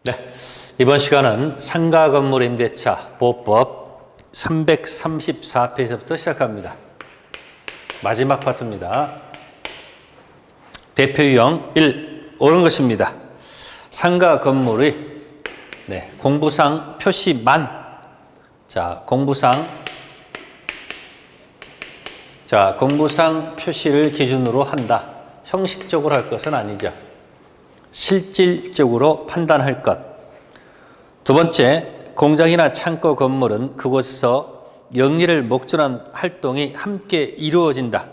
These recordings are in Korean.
네, 이번 시간은 상가 건물 임대차 보호법 334페이지부터 시작합니다. 마지막 파트입니다. 대표 유형 1. 옳은 것입니다. 상가 건물의 공부상 표시만 공부상 표시를 기준으로 한다. 형식적으로 할 것은 아니죠. 실질적으로 판단할 것. 두 번째, 공장이나 창고 건물은 그곳에서 영리를 목전한 활동이 함께 이루어진다.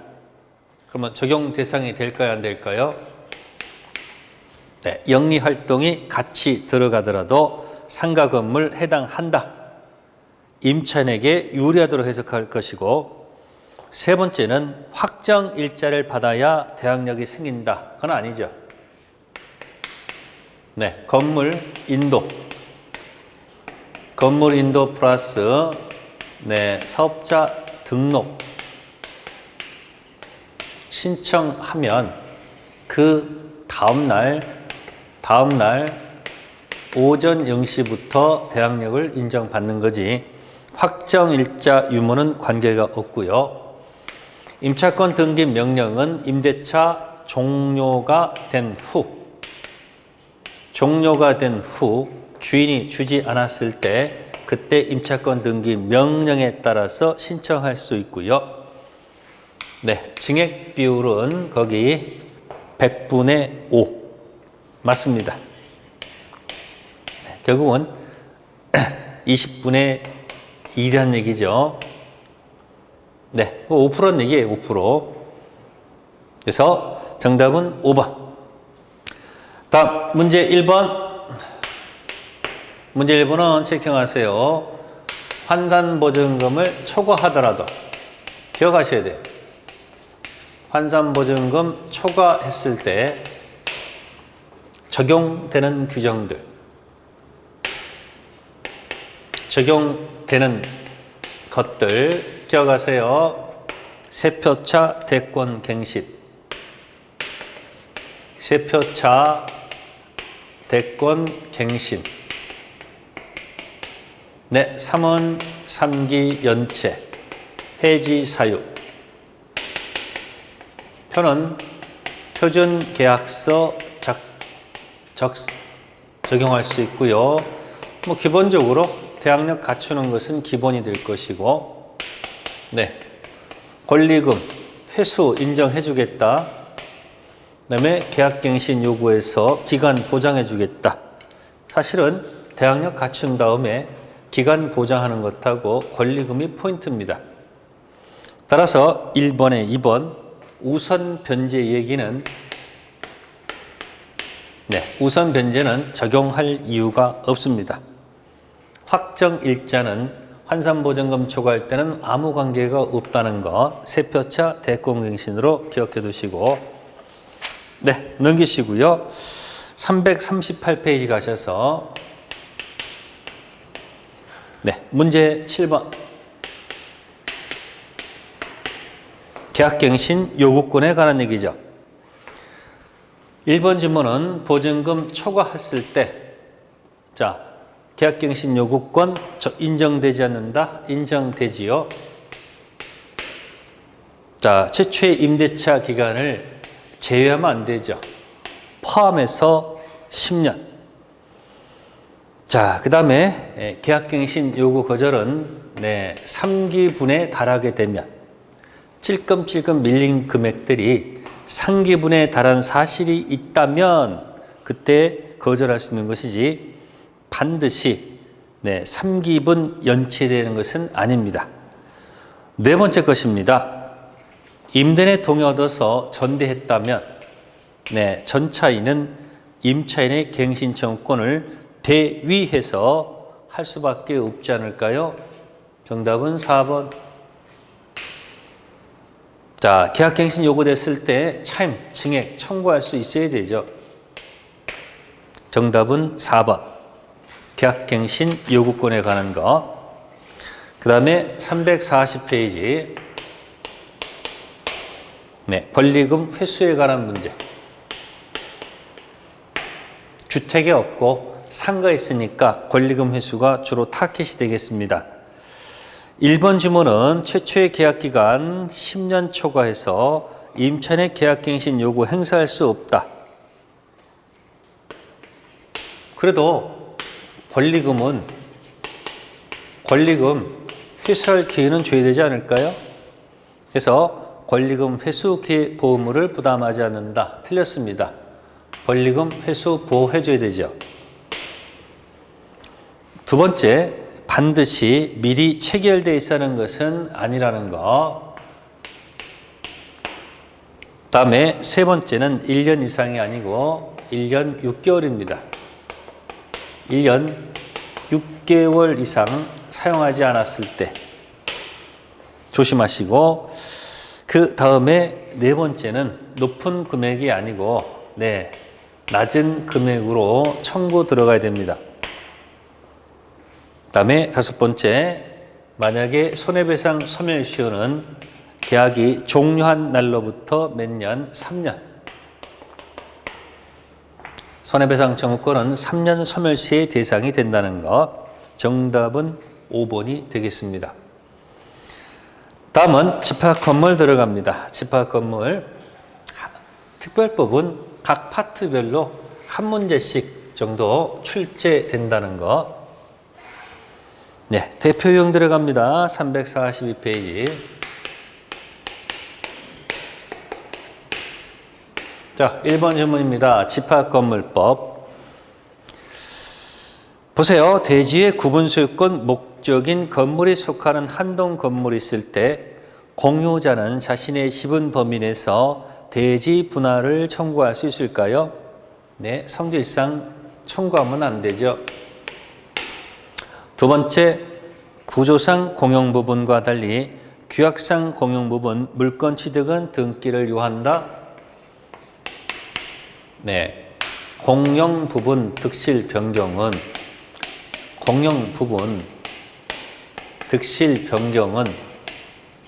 그러면 적용 대상이 될까요, 안 될까요? 네, 영리 활동이 같이 들어가더라도 상가 건물 해당한다. 임차인에게 유리하도록 해석할 것이고, 세 번째는 확정 일자를 받아야 대항력이 생긴다. 그건 아니죠. 네, 건물 인도 플러스 사업자 등록 신청하면 그 다음날 오전 0시부터 대항력을 인정받는 거지 확정일자 유무는 관계가 없고요. 임차권 등기 명령은 임대차 종료가 된 후 주인이 주지 않았을 때 그때 임차권 등기 명령에 따라서 신청할 수 있고요. 네, 증액 비율은 거기 100분의 5 맞습니다. 네, 결국은 20분의 1이라는 얘기죠. 네, 5%는 얘기예요. 5%. 그래서 정답은 5번. 다음 문제 1번. 문제 1번은 체킹하세요. 환산보증금을 초과하더라도 기억하셔야 돼요. 환산보증금 초과했을 때 적용되는 규정들, 적용되는 것들 기억하세요. 세표차 대권갱신, 세표차 대권갱신. 네, 3원 3기 연체, 해지 사유. 표는 표준 계약서 적용할 수 있고요. 기본적으로 대항력 갖추는 것은 기본이 될 것이고, 네, 권리금 회수 인정해 주겠다. 그다음에 계약갱신 요구에서 기간 보장해 주겠다. 사실은 대항력 갖춘 다음에 기간 보장하는 것하고 권리금이 포인트입니다. 따라서 1번에 2번 우선 변제 얘기는 우선 변제는 적용할 이유가 없습니다. 확정 일자는 환산보증금 초과할 때는 아무 관계가 없다는 거 세표차 대권갱신으로 기억해 두시고, 네, 넘기시고요. 338페이지 가셔서 문제 7번. 계약갱신 요구권에 관한 얘기죠. 1번 질문은 보증금 초과했을 때, 계약갱신 요구권 인정되지 않는다? 인정되지요. 최초의 임대차 기간을 제외하면 안 되죠. 포함해서 10년. 그 다음에 계약갱신 요구 거절은 3기분에 달하게 되면 찔끔찔끔 밀린 금액들이 3기분에 달한 사실이 있다면 그때 거절할 수 있는 것이지 반드시 3기분 연체되는 것은 아닙니다. 네 번째 것입니다. 임대인의 동의 얻어서 전대했다면 전차인은 임차인의 갱신청구권을 대위해서 할 수밖에 없지 않을까요? 정답은 4번. 계약갱신 요구됐을 때 차임, 증액 청구할 수 있어야 되죠. 정답은 4번. 계약갱신 요구권에 관한 거. 그 다음에 340페이지. 권리금 회수에 관한 문제. 주택이 없고 상가 있으니까 권리금 회수가 주로 타켓이 되겠습니다. 1번 지문은 최초의 계약기간 10년 초과해서 임차인의 계약갱신 요구 행사할 수 없다. 그래도 권리금 회수할 기회는 줘야 되지 않을까요? 그래서 권리금 회수 기회 보험료를 부담하지 않는다. 틀렸습니다. 권리금 회수 보호해줘야 되죠. 두 번째, 반드시 미리 체결되어 있다는 것은 아니라는 거. 다음에 세 번째는 1년 이상이 아니고 1년 6개월입니다. 1년 6개월 이상 사용하지 않았을 때 조심하시고, 그 다음에 네 번째는 높은 금액이 아니고 낮은 금액으로 청구 들어가야 됩니다. 다음에 다섯 번째, 만약에 손해배상 소멸시효는 계약이 종료한 날로부터 몇 년? 3년. 손해배상 청구권은 3년 소멸시의 대상이 된다는 것. 정답은 5번이 되겠습니다. 다음은 집합건물 들어갑니다. 집합건물 특별법은 각 파트별로 한 문제씩 정도 출제된다는 것. 대표 유형 들어갑니다. 342페이지. 자, 1번 질문입니다. 집합건물법. 보세요. 대지의 구분소유권 목적인 건물에 속하는 한동 건물이 있을 때 공유자는 자신의 지분 범위 내에서 대지 분할을 청구할 수 있을까요? 성질상 청구하면 안 되죠. 두 번째, 구조상 공용 부분과 달리 규약상 공용 부분 물권 취득은 등기를 요한다. 공용 부분 득실 변경은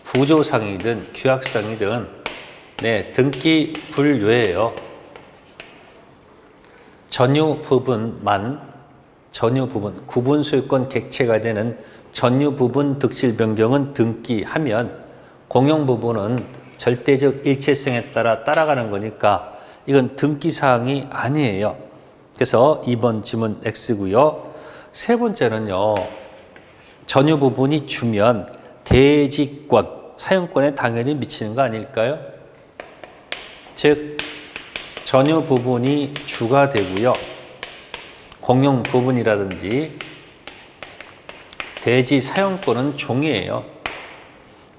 구조상이든 규약상이든 등기 불유예요. 전유 부분, 구분 소유권 객체가 되는 전유 부분 득실 변경은 등기하면 공용 부분은 절대적 일체성에 따라 따라가는 거니까 이건 등기 사항이 아니에요. 그래서 2번 지문 X고요. 세 번째는요, 전유 부분이 주면 대지권, 사용권에 당연히 미치는 거 아닐까요? 즉, 전유 부분이 주가 되고요. 공용 부분이라든지 대지 사용권은 종이에요.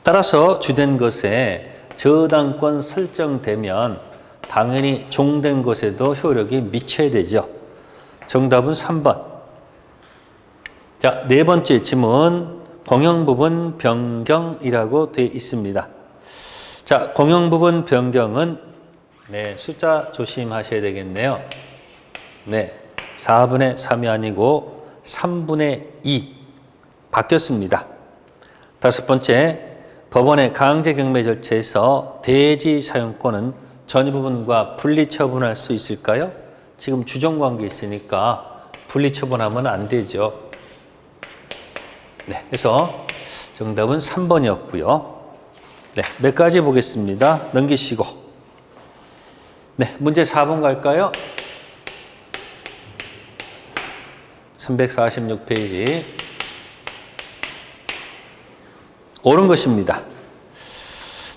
따라서 주된 것에 저당권 설정되면 당연히 종된 것에도 효력이 미쳐야 되죠. 정답은 3번. 자, 네 번째 질문. 공용 부분 변경이라고 되어 있습니다. 자, 공용 부분 변경은 숫자 조심하셔야 되겠네요. 4분의 3이 아니고 3분의 2 바뀌었습니다. 다섯 번째, 법원의 강제 경매 절차에서 대지 사용권은 전유 부분과 분리 처분할 수 있을까요? 지금 주정관계 있으니까 분리 처분하면 안 되죠. 그래서 정답은 3번이었고요. 몇 가지 보겠습니다. 넘기시고. 문제 4번 갈까요? 346페이지. 옳은 것입니다.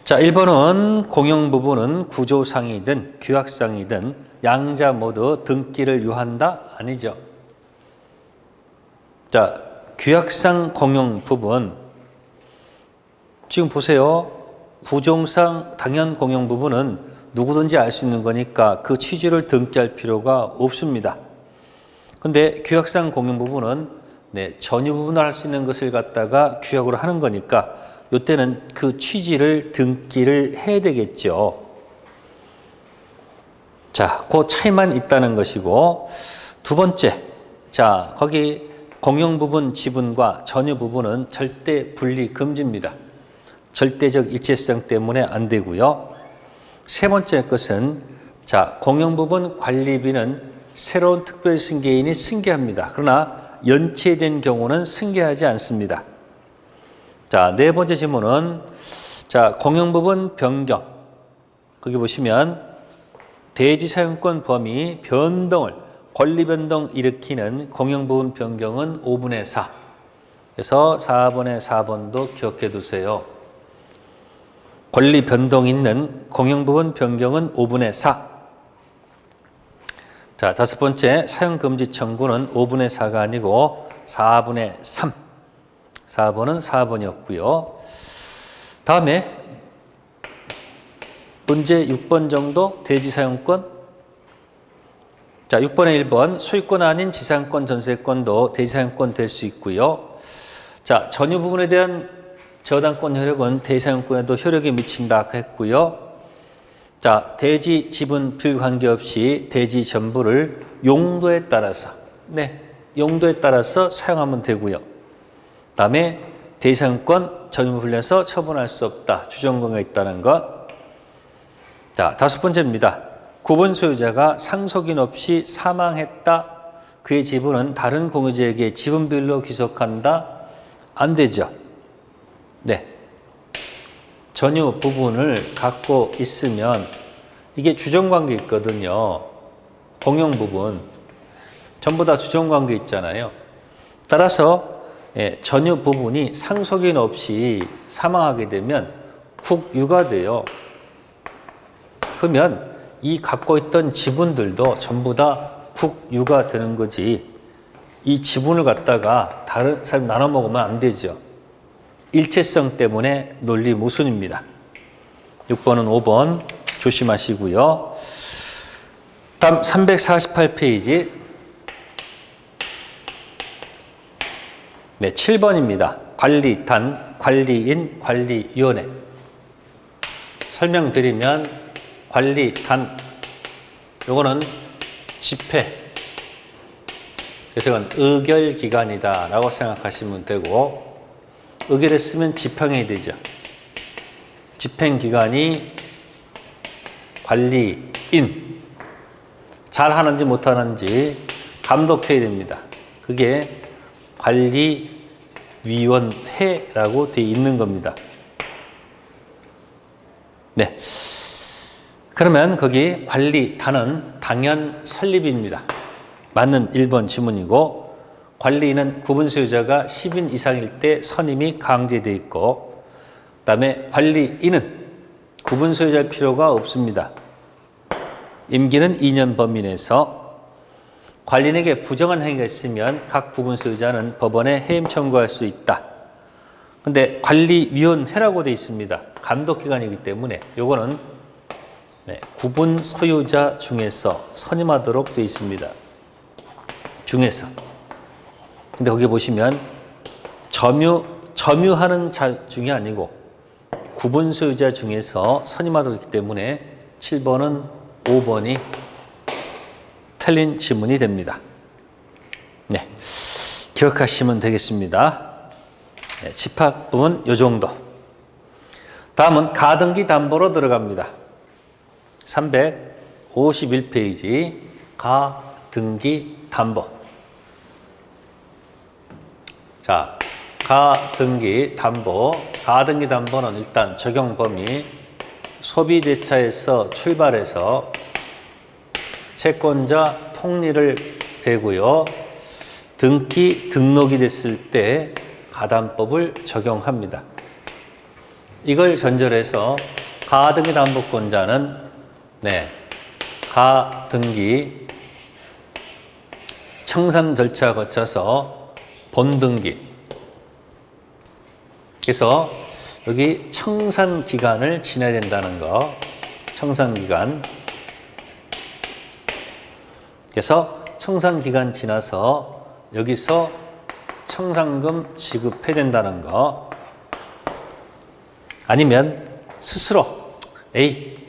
자, 1번은 공용 부분은 구조상이든 규약상이든 양자 모두 등기를 요한다? 아니죠. 자, 규약상 공용 부분. 지금 보세요. 구조상 당연 공용 부분은 누구든지 알 수 있는 거니까 그 취지를 등기할 필요가 없습니다. 근데 규약상 공용 부분은 전유 부분을 할 수 있는 것을 갖다가 규약으로 하는 거니까 이때는 그 취지를 등기를 해야 되겠죠. 자, 그 차이만 있다는 것이고, 두 번째, 자, 거기 공용 부분 지분과 전유 부분은 절대 분리 금지입니다. 절대적 일체성 때문에 안 되고요. 세 번째 것은, 자, 공용 부분 관리비는 새로운 특별승계인이 승계합니다. 그러나 연체된 경우는 승계하지 않습니다. 자, 네 번째 질문은 자, 공용부분 변경. 거기 보시면 대지 사용권 범위 변동을 권리 변동 일으키는 공용부분 변경은 5분의 4. 그래서 4번의 4번도 기억해 두세요. 권리 변동 있는 공용부분 변경은 5분의 4. 자, 다섯 번째 사용금지 청구는 5분의 4가 아니고 4분의 3. 4번은 4번이었고요. 다음에 문제 6번 정도 대지 사용권. 자, 6번에 1번 소유권 아닌 지상권, 전세권도 대지 사용권 될 수 있고요. 자, 전유 부분에 대한 저당권 효력은 대지 사용권에도 효력이 미친다 했고요. 자, 대지 지분 불관계없이 대지 전부를 용도에 따라서 용도에 따라서 사용하면 되고요. 다음에 대지 사용권 전유 분리해서 처분할 수 없다. 주정권가 있다는 것. 자, 다섯 번째입니다. 구분 소유자가 상속인 없이 사망했다. 그의 지분은 다른 공유자에게 지분비율로 귀속한다. 안 되죠. 네. 전유 부분을 갖고 있으면 이게 주정관계 있거든요. 공용 부분. 전부 다 주정관계 있잖아요. 따라서 전유 부분이 상속인 없이 사망하게 되면 국유가 돼요. 그러면 이 갖고 있던 지분들도 전부 다 국유가 되는 거지. 이 지분을 갖다가 다른 사람 나눠 먹으면 안 되죠. 일체성 때문에 논리 모순입니다. 6번은 5번 조심하시고요. 다음 348페이지. 네, 7번입니다. 관리단, 관리인, 관리위원회. 설명드리면 관리단, 요거는 집회, 그래서 이건 의결기관이다 라고 생각하시면 되고, 의결했으면 집행이 되죠. 집행기관이 관리인, 잘하는지 못하는지 감독해야 됩니다. 그게 관리위원회라고 되어 있는 겁니다. 네. 그러면 거기 관리단은 당연 설립입니다. 맞는 1번 지문이고, 관리인은 구분 소유자가 10인 이상일 때 선임이 강제되어 있고, 그 다음에 관리인은 구분 소유자일 필요가 없습니다. 임기는 2년 범위 내에서 관리인에게 부정한 행위가 있으면 각 구분 소유자는 법원에 해임 청구할 수 있다. 그런데 관리위원회라고 되어 있습니다. 감독기관이기 때문에 요거는 구분 소유자 중에서 선임하도록 되어 있습니다. 중에서. 근데 거기 보시면 점유하는 자 중이 아니고 구분 소유자 중에서 선임하도록 있기 때문에 7번은 5번이 틀린 지문이 됩니다. 네, 기억하시면 되겠습니다. 네, 집합 부분 요 정도. 다음은 가등기 담보로 들어갑니다. 351페이지 가등기 담보. 자, 가등기 담보. 가등기 담보는 일단 적용 범위 소비대차에서 출발해서 채권자 통리를 대고요. 등록이 됐을 때 가담법을 적용합니다. 이걸 전제해서 가등기 담보권자는 가등기 청산 절차 거쳐서 본등기. 그래서 여기 청산 기간을 지나야 된다는 거. 청산 기간. 그래서 청산 기간 지나서 여기서 청산금 지급해야 된다는 거. 아니면 스스로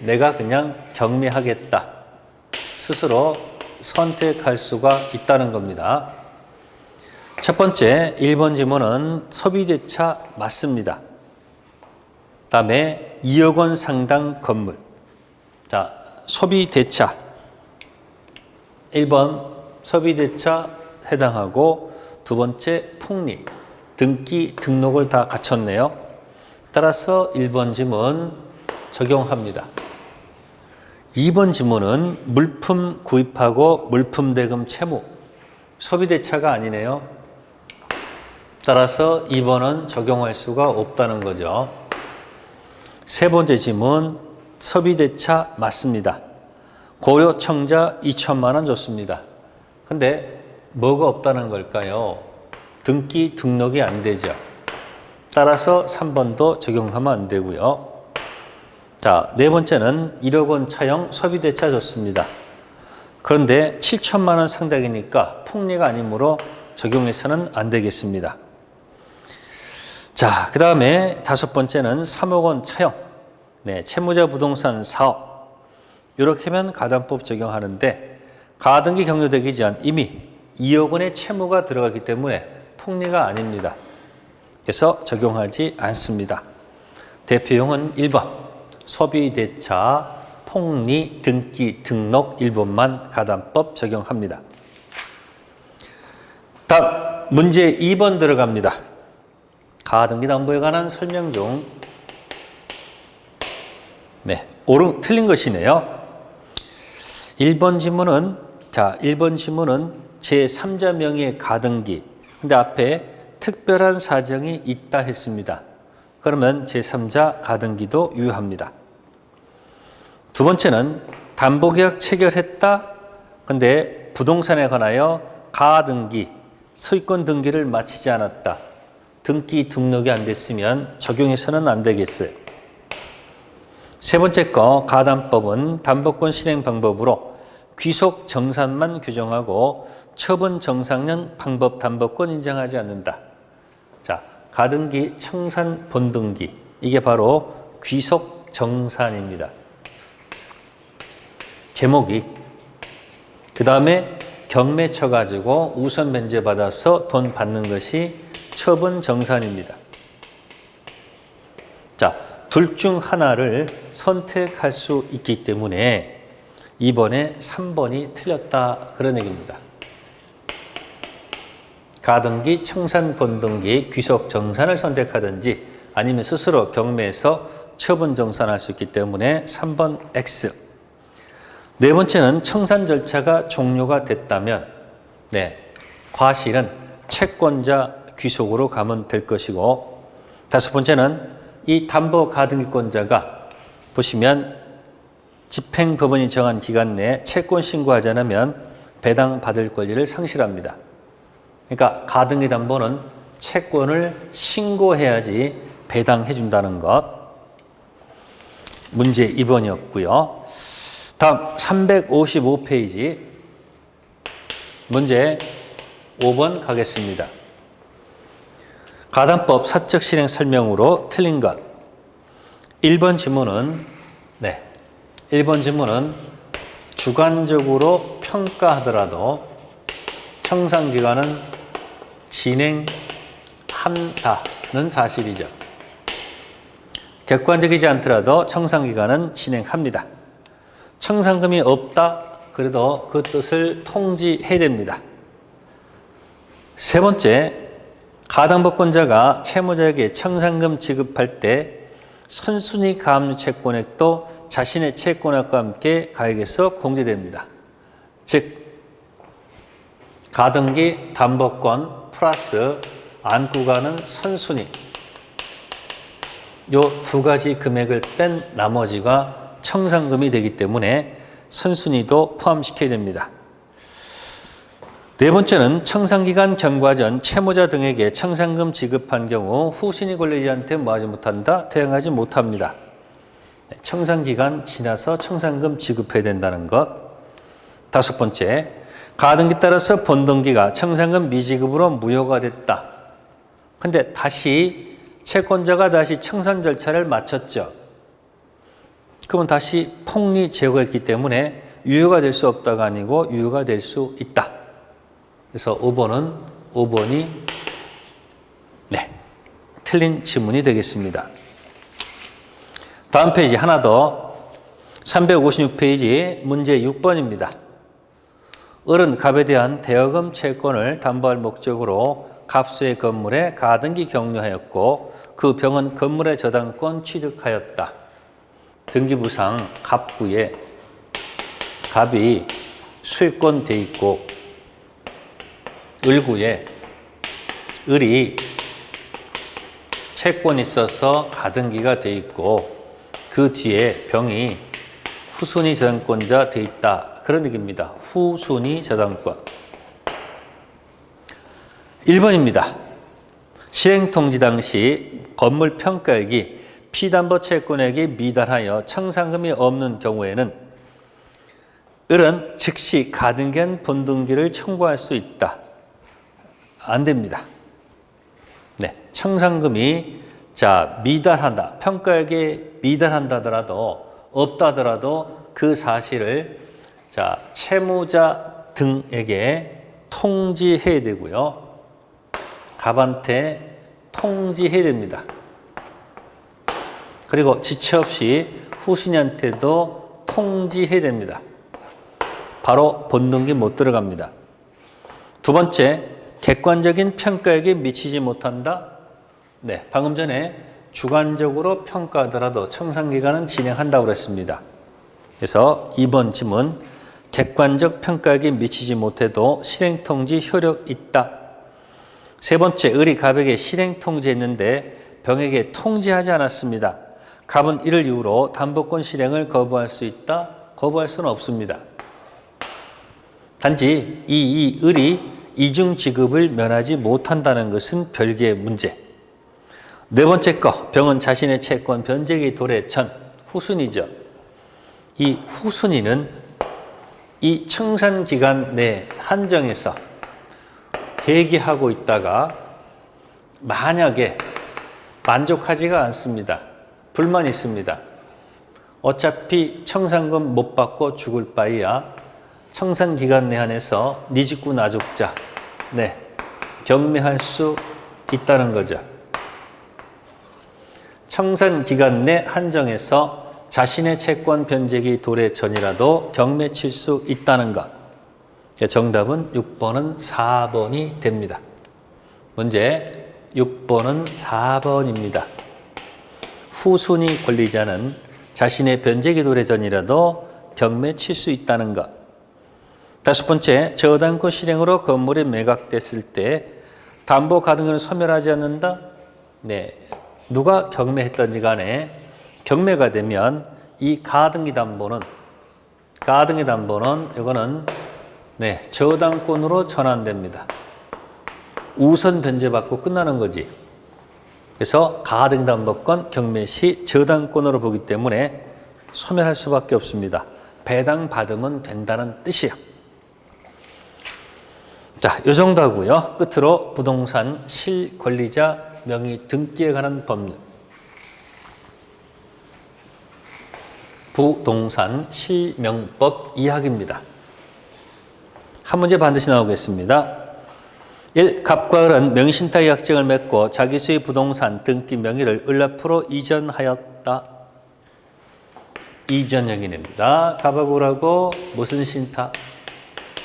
내가 그냥 경매하겠다. 스스로 선택할 수가 있다는 겁니다. 첫 번째 1번 지문은 소비대차 맞습니다. 다음에 2억 원 상당 건물. 자, 소비대차 1번 소비대차 해당하고 두 번째 폭리, 등기, 등록을 다 갖췄네요. 따라서 1번 지문 적용합니다. 2번 지문은 물품 구입하고 물품 대금 채무, 소비대차가 아니네요. 따라서 2번은 적용할 수가 없다는 거죠. 세 번째 지문, 소비대차 맞습니다. 고려청자 2천만 원 줬습니다. 근데 뭐가 없다는 걸까요? 등기, 등록이 안 되죠. 따라서 3번도 적용하면 안 되고요. 자, 네 번째는 1억 원 차용 소비대차 줬습니다. 그런데 7천만 원 상당이니까 폭리가 아니므로 적용해서는 안 되겠습니다. 자, 그 다음에 다섯 번째는 3억 원 차용, 채무자 부동산 사업. 이렇게 하면 가담법 적용하는데 가등기 경료되기 전 이미 2억 원의 채무가 들어가기 때문에 폭리가 아닙니다. 그래서 적용하지 않습니다. 대표용은 1번 소비대차, 폭리, 등기, 등록 1번만 가담법 적용합니다. 다음 문제 2번 들어갑니다. 가등기 담보에 관한 설명 중 틀린 것이네요. 1번 지문은 제3자 명의의 가등기. 근데 앞에 특별한 사정이 있다 했습니다. 그러면 제3자 가등기도 유효합니다. 두 번째는 담보계약 체결했다. 근데 부동산에 관하여 가등기, 소유권 등기를 마치지 않았다. 등기 등록이 안 됐으면 적용해서는 안 되겠어요. 세 번째 거 가담법은 담보권 실행 방법으로 귀속 정산만 규정하고 처분 정산형 방법 담보권 인정하지 않는다. 자, 가등기, 청산, 본등기 이게 바로 귀속 정산입니다. 제목이 그 다음에 경매 쳐가지고 우선 변제 받아서 돈 받는 것이 처분 정산입니다. 자, 둘 중 하나를 선택할 수 있기 때문에 이번에 3번이 틀렸다 그런 얘기입니다. 가등기, 청산, 본등기, 귀속 정산을 선택하든지 아니면 스스로 경매에서 처분 정산할 수 있기 때문에 3번 X. 네 번째는 청산 절차가 종료가 됐다면 과실은 채권자 귀속으로 가면 될 것이고, 다섯 번째는 이 담보 가등기권자가 보시면 집행법원이 정한 기간 내에 채권 신고하지 않으면 배당받을 권리를 상실합니다. 그러니까 가등기 담보는 채권을 신고해야지 배당해 준다는 것. 문제 2번이었고요. 다음 355페이지 문제 5번 가겠습니다. 가담법 사적 실행 설명으로 틀린 것. 1번 지문은 1번 지문은 주관적으로 평가하더라도 청산기간은 진행한다는 사실이죠. 객관적이지 않더라도 청산기간은 진행합니다. 청산금이 없다 그래도 그 뜻을 통지해야 됩니다. 세 번째, 가담보권자가 채무자에게 청산금 지급할 때 선순위 가압류 채권액도 자신의 채권액과 함께 가액에서 공제됩니다. 즉 가등기 담보권 플러스 안구가는 선순위, 요 두 가지 금액을 뺀 나머지가 청산금이 되기 때문에 선순위도 포함시켜야 됩니다. 네 번째는 청산기간 경과 전 채무자 등에게 청산금 지급한 경우 후신이 권리자한테 뭐하지 못한다? 대응하지 못합니다. 청산기간 지나서 청산금 지급해야 된다는 것. 다섯 번째, 가등기 따라서 본등기가 청산금 미지급으로 무효가 됐다. 근데 다시 채권자가 다시 청산 절차를 마쳤죠. 그러면 다시 폭리 제거했기 때문에 유효가 될 수 없다가 아니고 유효가 될 수 있다. 그래서 5번이 틀린 지문이 되겠습니다. 다음 페이지 하나 더 356페이지 문제 6번입니다. 을은 갑에 대한 대여금 채권을 담보할 목적으로 갑수의 건물에 가등기 격려하였고 그 병은 건물의 저당권 취득하였다. 등기부상 갑구에 갑이 수익권 돼 있고 을구에 을이 채권이 있어서 가등기가 돼 있고 그 뒤에 병이 후순위 저당권자 돼 있다. 그런 얘기입니다. 후순위 저당권. 1번입니다. 실행통지 당시 건물 평가액이 피담보 채권액에 미달하여 청산금이 없는 경우에는 을은 즉시 가등기한 본등기를 청구할 수 있다. 안 됩니다. 네, 청산금이 미달한다. 평가액에 미달한다 하더라도 없다 하더라도 그 사실을 채무자 등에게 통지해야 되고요. 갑한테 통지해야 됩니다. 그리고 지체 없이 후순위한테도 통지해야 됩니다. 바로 본등기 못 들어갑니다. 두 번째, 객관적인 평가액에 미치지 못한다. 네, 방금 전에 주관적으로 평가하더라도 청산기간은 진행한다고 그랬습니다. 그래서 2번 질문, 객관적 평가액에 미치지 못해도 실행통지 효력 있다. 세 번째, 을이 갑에게 실행통지했는데 병에게 통지하지 않았습니다. 갑은 이를 이유로 담보권 실행을 거부할 수 있다? 거부할 수는 없습니다. 단지 이 을이 이중 지급을 면하지 못한다는 것은 별개의 문제. 네 번째 거, 병은 자신의 채권 변제기 도래 전 후순위죠. 이 후순위는 이 청산기간 내 한정에서 대기하고 있다가 만약에 만족하지가 않습니다. 불만이 있습니다. 어차피 청산금 못 받고 죽을 바에야 청산기간 내 한해서 네 죽고 나 죽자. 네, 경매할 수 있다는 거죠. 청산기간 내 한정에서 자신의 채권 변제기 도래 전이라도 경매 칠 수 있다는 것. 정답은 6번은 4번이 됩니다. 문제 6번은 4번입니다. 후순위 권리자는 자신의 변제기 도래 전이라도 경매 칠 수 있다는 것. 다섯 번째, 저당권 실행으로 건물이 매각됐을 때 담보 가등기를 소멸하지 않는다? 네, 누가 경매했던지 간에 경매가 되면 이 가등기 담보는 이거는 저당권으로 전환됩니다. 우선 변제받고 끝나는 거지. 그래서 가등기 담보권 경매 시 저당권으로 보기 때문에 소멸할 수밖에 없습니다. 배당받으면 된다는 뜻이에요. 자, 요 정도 하고요. 끝으로 부동산 실권리자 명의 등기에 관한 법률. 부동산 실명법 2학입니다. 한 문제 반드시 나오겠습니다. 1. 갑과 을은 명의신탁 약정을 맺고 자기 수의 부동산 등기 명의를 을 앞으로 이전하였다. 이전 행위입니다. 갑하고 을하고 무슨 신탁?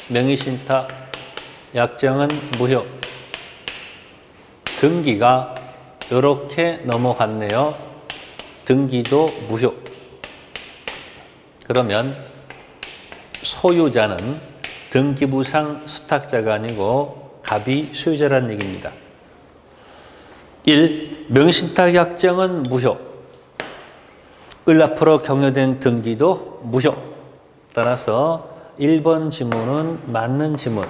명의신탁. 약정은 무효. 등기가 이렇게 넘어갔네요. 등기도 무효. 그러면 소유자는 등기부상 수탁자가 아니고 갑이 소유자라는 얘기입니다. 1. 명의신탁 약정은 무효. 을 앞으로 격려된 등기도 무효. 따라서 1번 지문은 맞는 지문.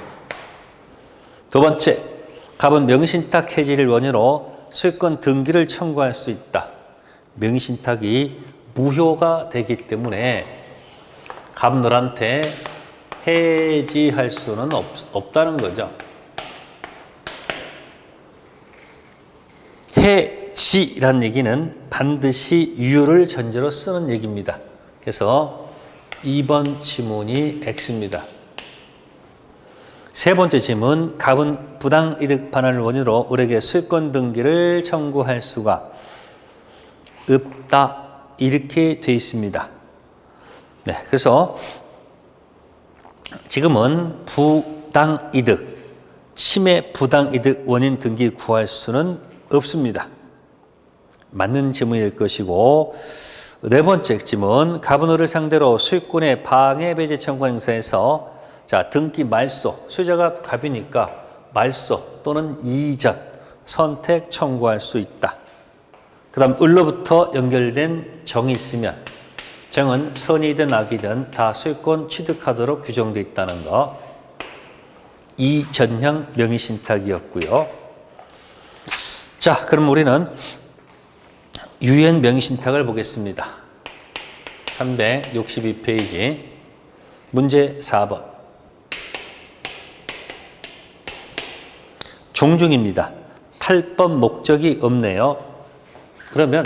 두 번째, 갑은 명의신탁 해지를 원인으로 소유권 등기를 청구할 수 있다. 명의신탁이 무효가 되기 때문에 갑들한테 해지할 수는 없다는 거죠. 해지란 얘기는 반드시 유효를 전제로 쓰는 얘기입니다. 그래서 2번 지문이 X입니다. 세 번째 질문, 갑은 부당이득 반환을 원인으로 을에게 소유권 등기를 청구할 수가 없다. 이렇게 되어 있습니다. 네, 그래서 지금은 부당이득, 침해 부당이득 원인 등기 구할 수는 없습니다. 맞는 질문일 것이고, 네 번째 질문, 갑은을을 상대로 소유권의 방해 배제 청구 행사에서 등기 말소, 소유자가 갑이니까 말소 또는 이전 선택 청구할 수 있다. 그 다음 을로부터 연결된 정이 있으면 정은 선이든 악이든 다 소유권 취득하도록 규정되어 있다는 거. 이전형 명의신탁이었고요. 자, 그럼 우리는 유엔 명의신탁을 보겠습니다. 362페이지 문제 4번. 종중입니다. 탈법 목적이 없네요. 그러면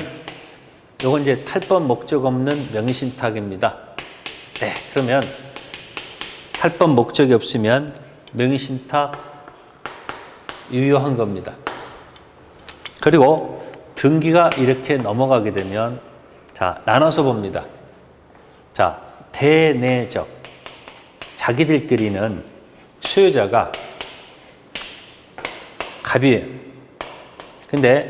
이건 이제 탈법 목적 없는 명의신탁입니다. 네, 그러면 탈법 목적이 없으면 명의신탁 유효한 겁니다. 그리고 등기가 이렇게 넘어가게 되면 나눠서 봅니다. 대내적, 자기들끼리는 소유자가 갑이에요. 근데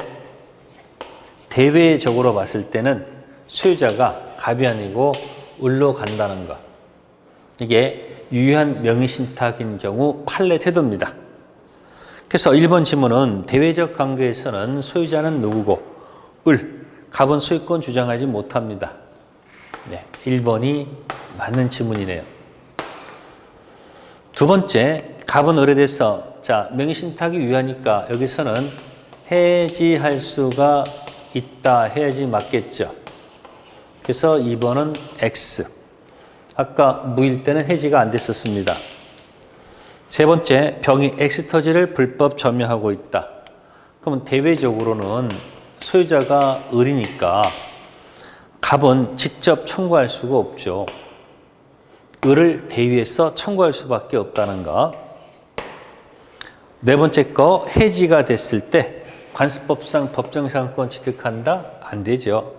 대외적으로 봤을 때는 소유자가 갑이 아니고 을로 간다는 것. 이게 유효한 명의신탁인 경우 판례 태도입니다. 그래서 1번 질문은 대외적 관계에서는 소유자는 누구고 갑은 소유권 주장하지 못합니다. 네, 1번이 맞는 질문이네요. 두 번째, 갑은 을에 대해서 명의신탁이 유효하니까 여기서는 해지할 수가 있다 해야지 맞겠죠. 그래서 2번은 X. 아까 무일 때는 해지가 안 됐었습니다. 세 번째, 병이 엑스터지를 불법 점유하고 있다. 그러면 대외적으로는 소유자가 을이니까 갑은 직접 청구할 수가 없죠. 을을 대위해서 청구할 수밖에 없다는 것. 네 번째 거, 해지가 됐을 때 관습법상 법정상권 취득한다? 안 되죠.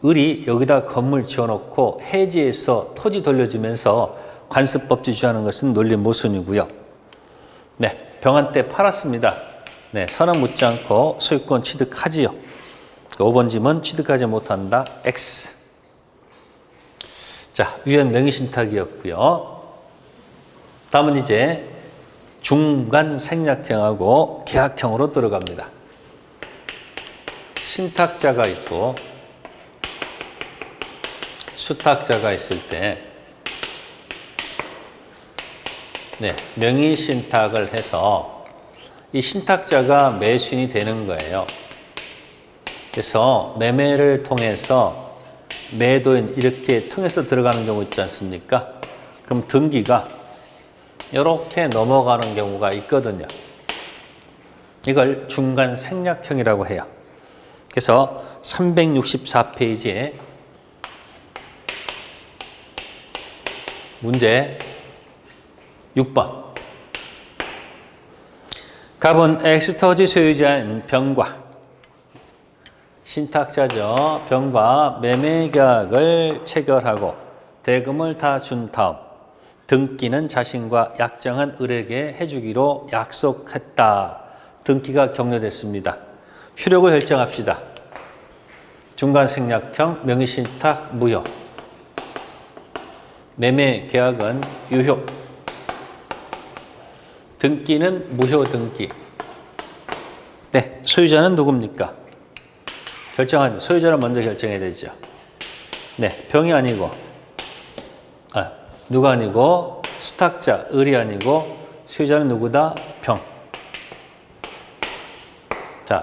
을이 여기다 건물 지어놓고 해지해서 토지 돌려주면서 관습법 주장하는 것은 논리 모순이고요. 네, 병한테 팔았습니다. 네, 선언 묻지 않고 소유권 취득하지요. 5번 질문 취득하지 못한다. X. 유엔 명의신탁이었고요. 다음은 이제 중간 생략형하고 계약형으로 들어갑니다. 신탁자가 있고 수탁자가 있을 때 명의신탁을 해서 이 신탁자가 매수인이 되는 거예요. 그래서 매매를 통해서 매도인 이렇게 통해서 들어가는 경우 있지 않습니까? 그럼 등기가 이렇게 넘어가는 경우가 있거든요. 이걸 중간 생략형이라고 해요. 그래서 364페이지에 문제 6번. 갑은 엑스터지 소유자인 병과 신탁자죠. 병과 매매계약을 체결하고 대금을 다 준 다음 등기는 자신과 약정한 을에게 해주기로 약속했다. 등기가 격려됐습니다. 효력을 결정합시다. 중간 생략형 명의신탁 무효. 매매계약은 유효. 등기는 무효 등기. 네, 소유자는 누굽니까? 결정하죠. 소유자는 먼저 결정해야 되죠. 네, 병이 아니고 누가 아니고 수탁자, 을이 아니고 소유자는 누구다? 병.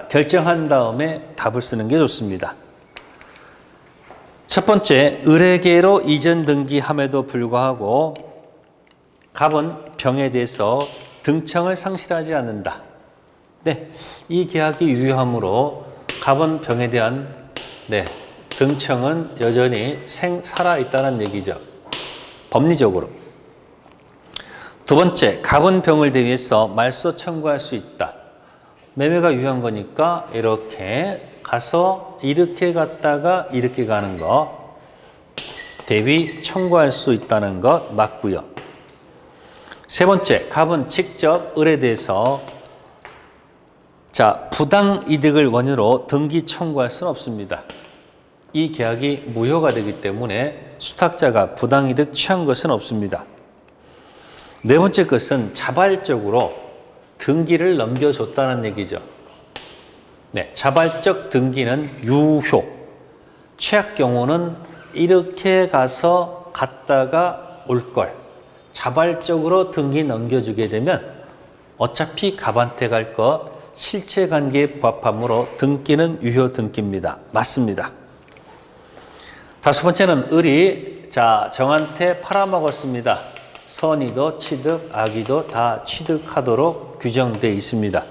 결정한 다음에 답을 쓰는 게 좋습니다. 첫 번째, 을에게로 이전 등기함에도 불구하고 갑은 병에 대해서 등청을 상실하지 않는다. 네, 이 계약이 유효하므로 갑은 병에 대한 등청은 여전히 살아있다는 얘기죠. 법리적으로. 두 번째, 갑은 병을 대위해서 말소 청구할 수 있다. 매매가 유효한 거니까 이렇게 가서 이렇게 갔다가 이렇게 가는 거. 대위 청구할 수 있다는 것 맞고요. 세 번째, 갑은 직접 을에 대해서 부당 이득을 원인으로 등기 청구할 수는 없습니다. 이 계약이 무효가 되기 때문에 수탁자가 부당 이득 취한 것은 없습니다. 네 번째 것은 자발적으로 등기를 넘겨줬다는 얘기죠. 네, 자발적 등기는 유효. 최악 경우는 이렇게 가서 갔다가 올 걸. 자발적으로 등기 넘겨주게 되면 어차피 갑한테 갈 것 실체관계에 부합하므로 등기는 유효 등기입니다. 맞습니다. 다섯 번째는 을이 정한테 팔아먹었습니다. 선의도 취득, 악의도 다 취득하도록 규정되어 있습니다.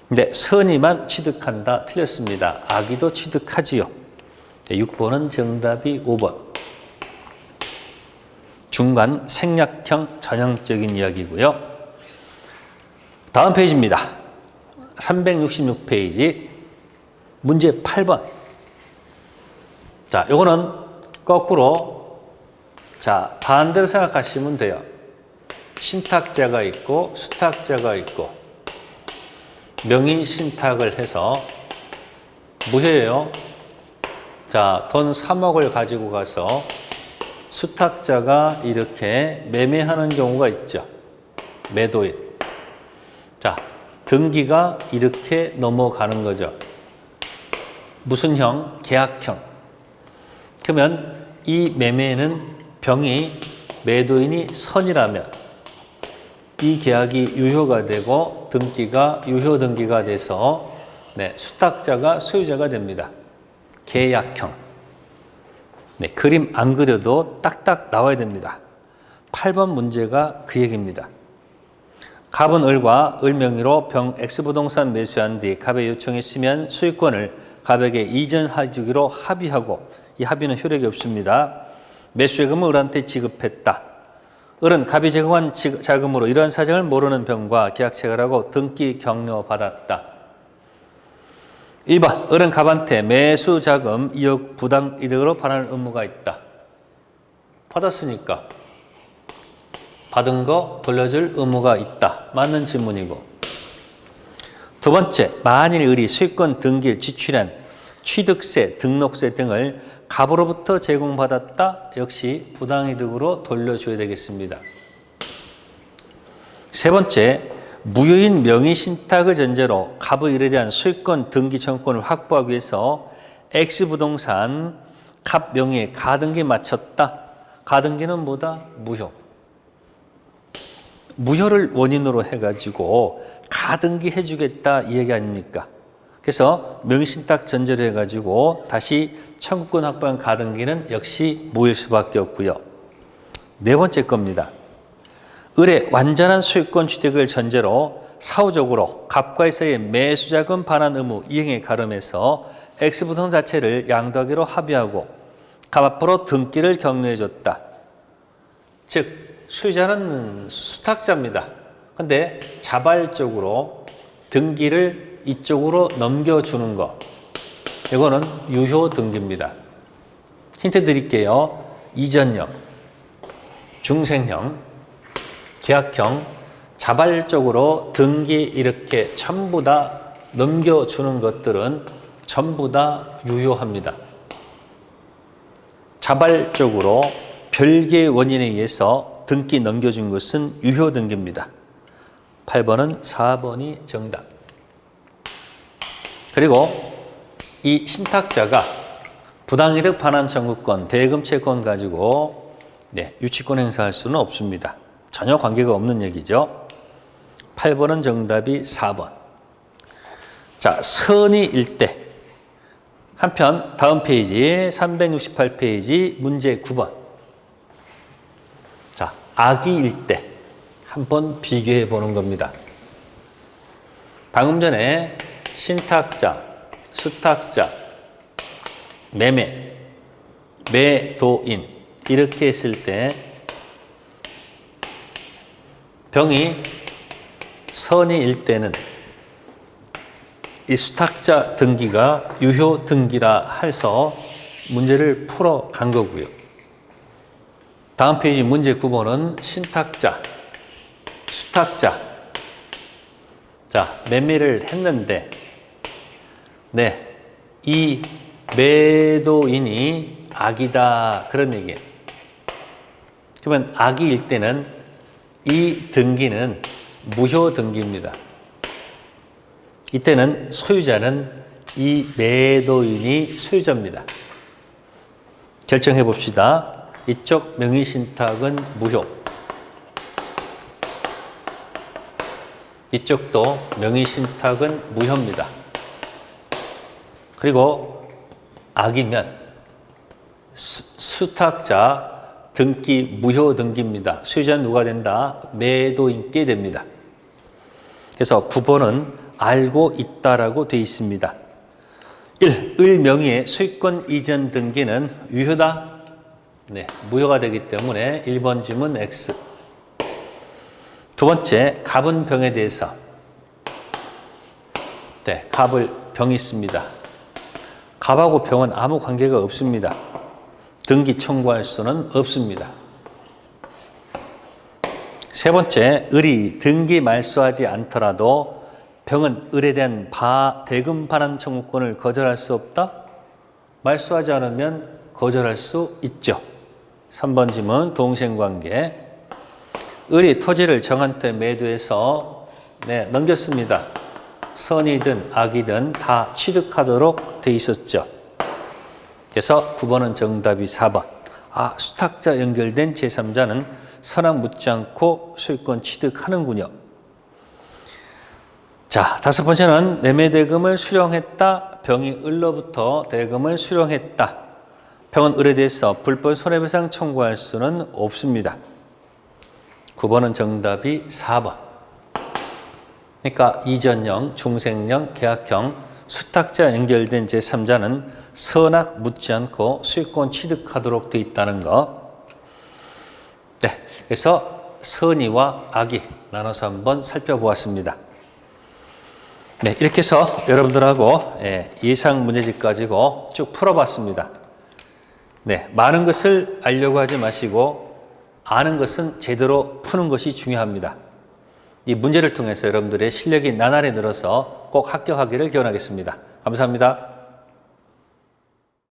근데 선의만 취득한다. 틀렸습니다. 악의도 취득하지요. 6번은 정답이 5번. 중간 생략형 전형적인 이야기고요. 다음 페이지입니다. 366페이지 문제 8번. 요거는 거꾸로 반대로 생각하시면 돼요. 신탁자가 있고 수탁자가 있고 명의 신탁을 해서 무효예요. 돈 3억을 가지고 가서 수탁자가 이렇게 매매하는 경우가 있죠. 매도인. 등기가 이렇게 넘어가는 거죠. 무슨 형? 계약형. 그러면 이 매매는 병이 매도인이 선이라면 이 계약이 유효가 되고 등기가 유효 등기가 돼서 수탁자가 소유자가 됩니다. 계약형. 그림 안 그려도 딱딱 나와야 됩니다. 8번 문제가 그 얘기입니다. 갑은 을과 을 명의로 병 X부동산 매수한 뒤 갑의 요청했으면 소유권을 갑에게 이전해주기로 합의하고 이 합의는 효력이 없습니다. 매수예금을 을한테 지급했다. 을은 갑이 제공한 자금으로 이러한 사정을 모르는 병과 계약 체결하고 등기 격려받았다. 1번, 을은 갑한테 매수 자금 2억 부당 이득으로 반환할 의무가 있다. 받았으니까 받은 거 돌려줄 의무가 있다. 맞는 질문이고. 두 번째, 만일 을이 소유권 등기를 지출한 취득세, 등록세 등을 갑으로부터 제공받았다. 역시 부당이득으로 돌려줘야 되겠습니다. 세 번째, 무효인 명의신탁을 전제로 갑의 일에 대한 소유권 등기 청구권을 확보하기 위해서 X부동산 갑 명의에 가등기 마쳤다. 가등기는 뭐다? 무효. 무효를 원인으로 해가지고 가등기 해주겠다 이 얘기 아닙니까? 그래서 명의신탁 전제로 해가지고 다시 청구권 확보한 가등기는 역시 무효일 수밖에 없고요. 네 번째 겁니다. 을의 완전한 소유권 취득을 전제로 사후적으로 갑과의 사이에 매수자금 반환 의무 이행에 가름해서 X부동산 자체를 양도하기로 합의하고 갑 앞으로 등기를 격려해줬다. 즉 소유자는 수탁자입니다. 근데 자발적으로 등기를 이쪽으로 넘겨주는 거. 이거는 유효 등기입니다. 힌트 드릴게요. 이전형, 중생형, 계약형, 자발적으로 등기 이렇게 전부 다 넘겨주는 것들은 전부 다 유효합니다. 자발적으로 별개의 원인에 의해서 등기 넘겨준 것은 유효 등기입니다. 8번은 4번이 정답. 그리고 이 신탁자가 부당이득 반환 청구권, 대금 채권 가지고 유치권 행사할 수는 없습니다. 전혀 관계가 없는 얘기죠. 8번은 정답이 4번. 선의일 때. 한편 다음 페이지 368페이지 문제 9번. 악의일 때 한번 비교해 보는 겁니다. 방금 전에 신탁자, 수탁자, 매매, 매도인 이렇게 했을 때 병이 선의일 때는 이 수탁자 등기가 유효 등기라 해서 문제를 풀어 간 거고요. 다음 페이지 문제 9번은 신탁자, 수탁자. 자, 매매를 했는데, 네, 이 매도인이 악이다. 그런 얘기예요. 그러면 악이일 때는 이 등기는 무효 등기입니다. 이때는 소유자는 이 매도인이 소유자입니다. 결정해 봅시다. 이쪽 명의신탁은 무효. 이쪽도 명의신탁은 무효입니다. 그리고 악이면 수탁자 등기 무효 등기입니다. 소유자는 누가 된다? 매도인께 됩니다. 그래서 9번은 알고 있다라고 되어 있습니다. 1. 을 명의의 소유권 이전 등기는 유효다? 네, 무효가 되기 때문에 1번 질문 X. 두 번째, 갑은 병에 대해서. 네, 갑을 병이 있습니다. 갑하고 병은 아무 관계가 없습니다. 등기 청구할 수는 없습니다. 세 번째, 을이 등기 말소하지 않더라도 병은 을에 대한 대금 반환 청구권을 거절할 수 없다? 말소하지 않으면 거절할 수 있죠. 3번 질문, 동생관계. 을이 토지를 정한테 매도해서 넘겼습니다. 선이든 악이든 다 취득하도록 돼 있었죠. 그래서 9번은 정답이 4번. 수탁자 연결된 제3자는 선악 묻지 않고 소유권 취득하는군요. 자, 다섯 번째는 매매대금을 수령했다. 병이 을로부터 대금을 수령했다. 병은 을에 대해서 불법 손해배상 청구할 수는 없습니다. 9번은 정답이 4번. 그러니까 이전형, 중생형, 계약형, 수탁자 연결된 제3자는 선악 묻지 않고 소유권 취득하도록 되어 있다는 거. 네, 그래서 선의와 악의 나눠서 한번 살펴보았습니다. 네, 이렇게 해서 여러분들하고 예상 문제집 가지고 쭉 풀어봤습니다. 네, 많은 것을 알려고 하지 마시고 아는 것은 제대로 푸는 것이 중요합니다. 이 문제를 통해서 여러분들의 실력이 나날이 늘어서 꼭 합격하기를 기원하겠습니다. 감사합니다.